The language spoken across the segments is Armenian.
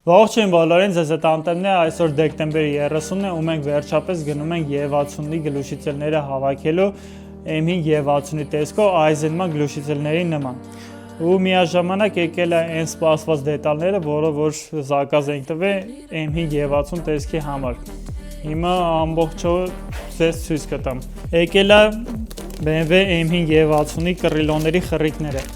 Ողջույն բոլորին, ձեզ հետ Անտեմն է, այսօր դեկտեմբերի 30-ն է ու մենք վերջապես գնում ենք Եվ60-ի գլուշիցելները հավաքելու M5 Եվ60-ի տեսքով Eisenman գլուշիցելների նման։ Ու միաժամանակ եկել է այն սպասված դետալները, որը որ զակազ ենք տվել M5 Եվ60 տեսքի համար։ Հիմա ամբողջով ձեզ ցույց կտամ։ Եկել է BMW M5 Եվ60-ի կռիլոների խռիկները։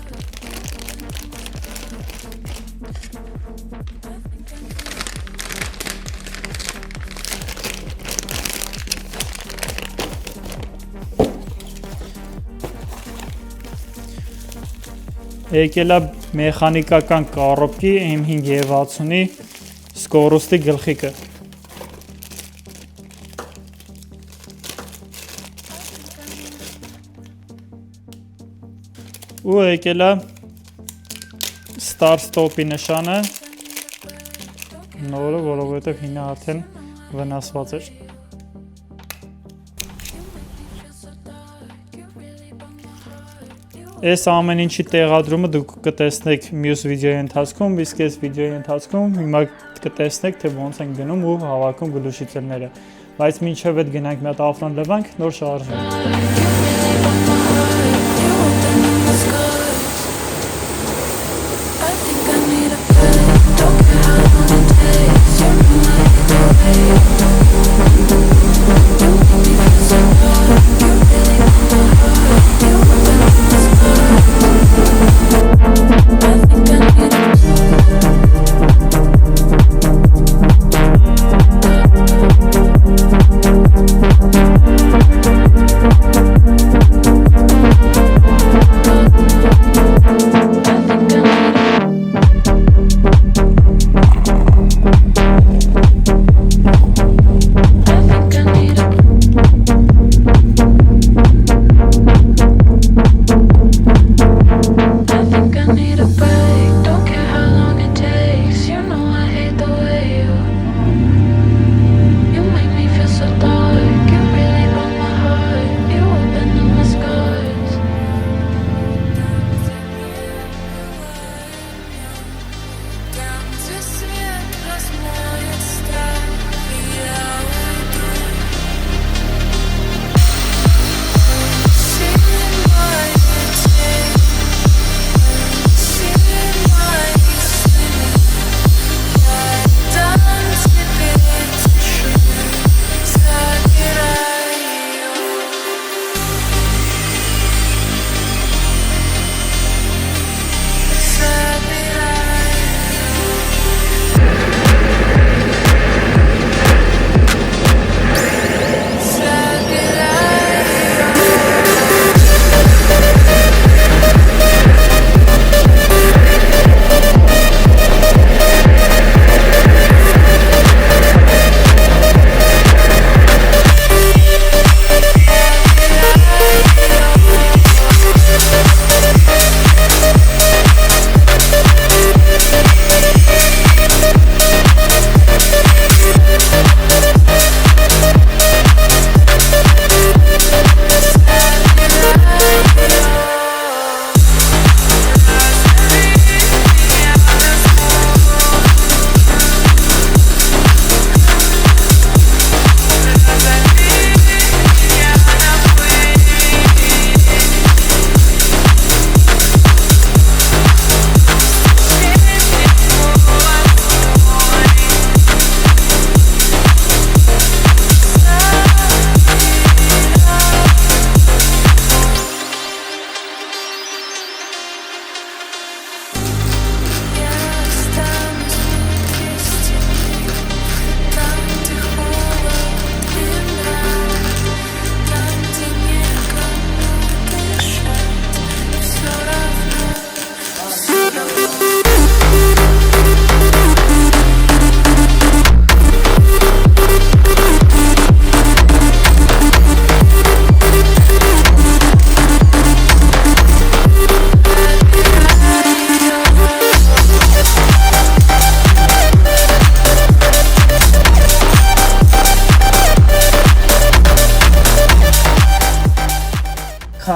Եկել է մեխանիկական կառոպկի M5 Եվ60-ի սկորուստի գլխիկը։ Ու եկել է Start Stop-ի նշանը, նորը, որովհետև հինը արդեն վնասված էր։ Այս ամեն ինչի տեղադրումը դուք կտեսնեք մյուս վիդեոյի ընթացքում, իսկ այս վիդեոյի ընթացքում հիմա կտեսնեք, թե ոնց են գնում ու հավաքում գլուշիցելները։ Բայց մինչև այդ գնանք մի հատ Afron լվանք, նոր շարժենք։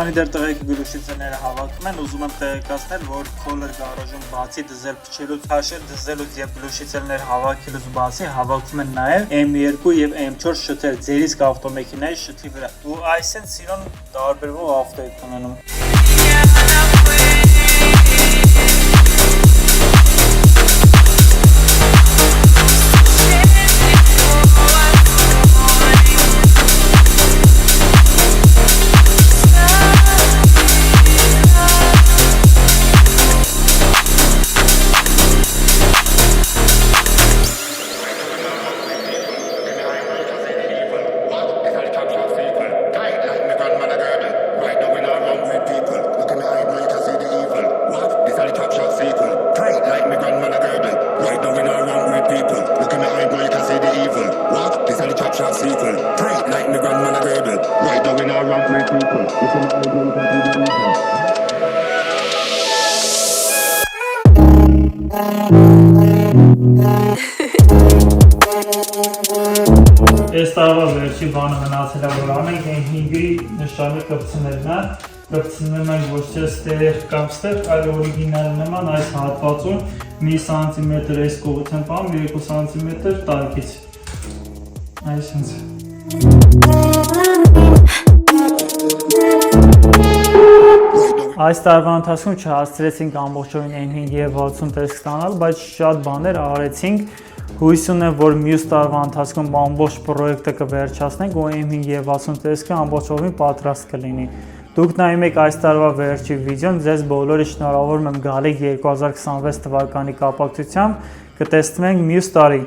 Քանի դեռ տղեկը գլուխիցելները հավաքում են, ուզում եմ տեղեկացնել, որ Kohler գարաժում բացի դիզել փչելուց, քաշել դիզելուց եւ գլուխիցելներ հավաքելուց բացի հավաքում են նաեւ M2 եւ M4 շթեր ձեր իսկ ավտոմեքենայի շթի վրա։ Ու այսինքն սիրուն տարբերվող ավտո եք ունենում։ Այս տարվա վերջի բանը մնացել է, որ անենք M5-ի նշանի կպցնելն է, կպցնում ենք ոչ թե ստեղ կամ ստեղ, այլ օրիգինալ նման այս հատվածում մի սանտիմետր այս կողությամբ ամ, 2 սանտիմետր տակից, այսինց։ Այս տարվա ընթացքում չհասցրեցինք ամբողջովին M5 եւ 60 տեսք ստանալ, բայց շատ բաներ արեցինք։ Հույս ունեմ, որ մյուս տարվա ընթացքում ամբողջ պրոյեկտը կվերջացնենք ու M5 եւ 60 տեսքը ամբողջովին պատրաստ կլինի։ Դուք նայում եք այս տարվա վերջի վիդեոն, ձեզ բոլորի շնորհավորում եմ գալիք 2026 թվականի կապակցությամբ, կտեսնենք մյուս տարի։